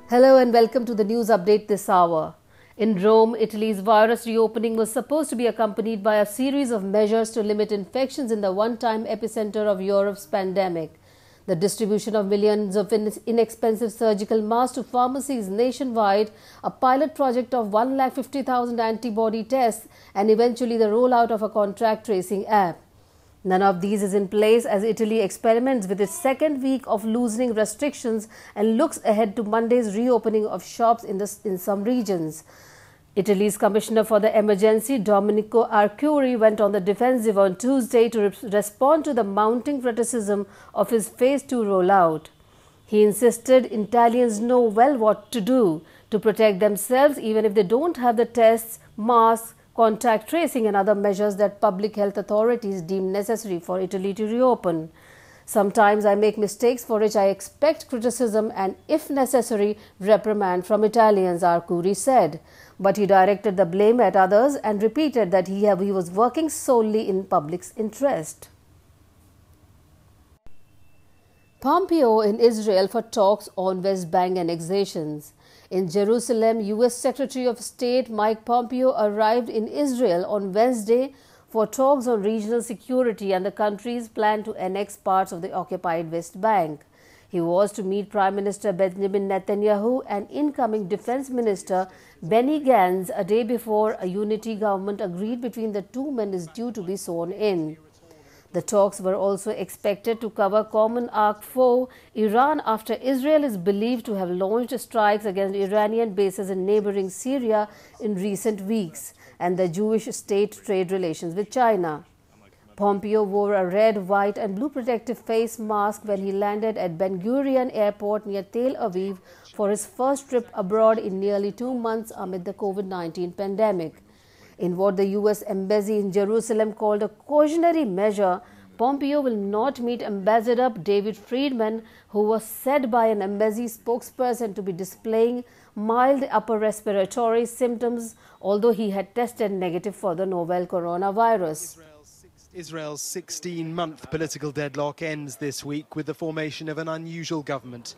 Hello and welcome to the news update this hour. In Rome, Italy's virus reopening was supposed to be accompanied by a series of measures to limit infections in the one-time epicenter of Europe's pandemic. The distribution of millions of inexpensive surgical masks to pharmacies nationwide, a pilot project of 150,000 antibody tests, and eventually the rollout of a contact tracing app. None of these is in place as Italy experiments with its second week of loosening restrictions and looks ahead to Monday's reopening of shops in some regions. Italy's Commissioner for the Emergency, Domenico Arcuri, went on the defensive on Tuesday to respond to the mounting criticism of his Phase 2 rollout. He insisted Italians know well what to do to protect themselves even if they don't have the tests, masks, contact tracing and other measures that public health authorities deem necessary for Italy to reopen. Sometimes I make mistakes for which I expect criticism and, if necessary, reprimand from Italians, Arcuri said. But he directed the blame at others and repeated that he was working solely in public's interest. Pompeo in Israel for talks on West Bank annexations. In Jerusalem, U.S. Secretary of State Mike Pompeo arrived in Israel on Wednesday for talks on regional security and the country's plan to annex parts of the occupied West Bank. He was to meet Prime Minister Benjamin Netanyahu and incoming Defense Minister Benny Gantz a day before a unity government agreed between the two men is due to be sworn in. The talks were also expected to cover common arch foe, Iran, after Israel is believed to have launched strikes against Iranian bases in neighboring Syria in recent weeks, and the Jewish state trade relations with China. Pompeo wore a red, white and blue protective face mask when he landed at Ben Gurion Airport near Tel Aviv for his first trip abroad in nearly 2 months amid the COVID-19 pandemic. In what the U.S. Embassy in Jerusalem called a cautionary measure, Pompeo will not meet Ambassador David Friedman, who was said by an embassy spokesperson to be displaying mild upper respiratory symptoms, although he had tested negative for the novel coronavirus. Israel's 16-month political deadlock ends this week with the formation of an unusual government.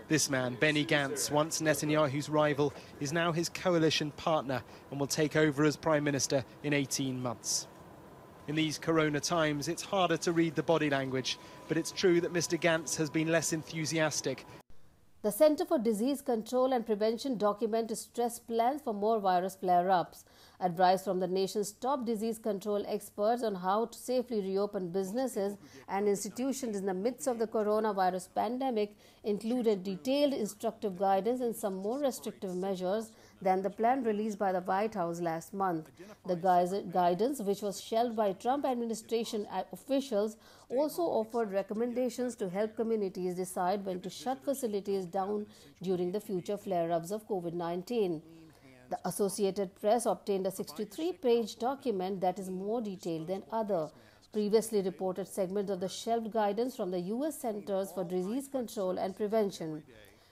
This man, Benny Gantz, once Netanyahu's rival, is now his coalition partner and will take over as Prime Minister in 18 months. In these corona times, it's harder to read the body language, but it's true that Mr. Gantz has been less enthusiastic. The Center for Disease Control and Prevention documented stress plans for more virus flare-ups. Advice from the nation's top disease control experts on how to safely reopen businesses and institutions in the midst of the coronavirus pandemic included detailed instructive guidance and some more restrictive measures than the plan released by the White House last month. The guidance, which was shelved by Trump administration officials, also offered recommendations to help communities decide when to shut facilities down during the future flare-ups of COVID-19. The Associated Press obtained a 63-page document that is more detailed than other previously reported segments of the shelved guidance from the U.S. Centers for Disease Control and Prevention.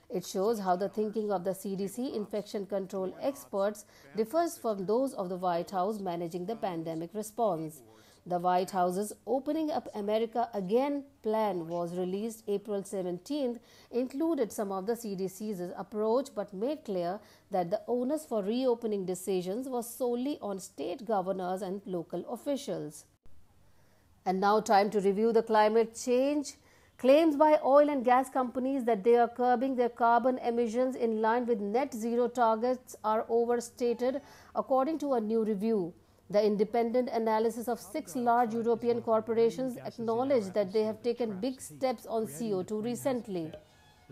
It shows how the thinking of the CDC infection control experts differs from those of the White House managing the pandemic response. The White House's Opening Up America Again plan was released April 17th, included some of the CDC's approach but made clear that the onus for reopening decisions was solely on state governors and local officials. And now time to review the climate change. Claims by oil and gas companies that they are curbing their carbon emissions in line with net zero targets are overstated, according to a new review. The independent analysis of 6 large European corporations acknowledged that they have taken big steps on CO2 recently.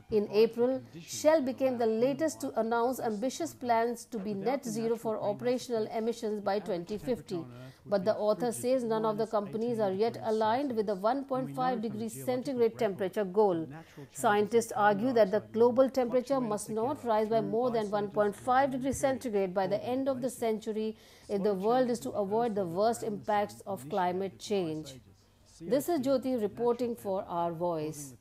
In April, Shell became the latest to announce ambitious plans to be net zero for operational emissions by 2050. But the author says none of the companies are yet aligned with the 1.5 degrees centigrade temperature goal. Scientists argue that the global temperature must not rise by more than 1.5 degrees centigrade by the end of the century if the world is to avoid the worst impacts of climate change. This is Jyoti reporting for Our Voice.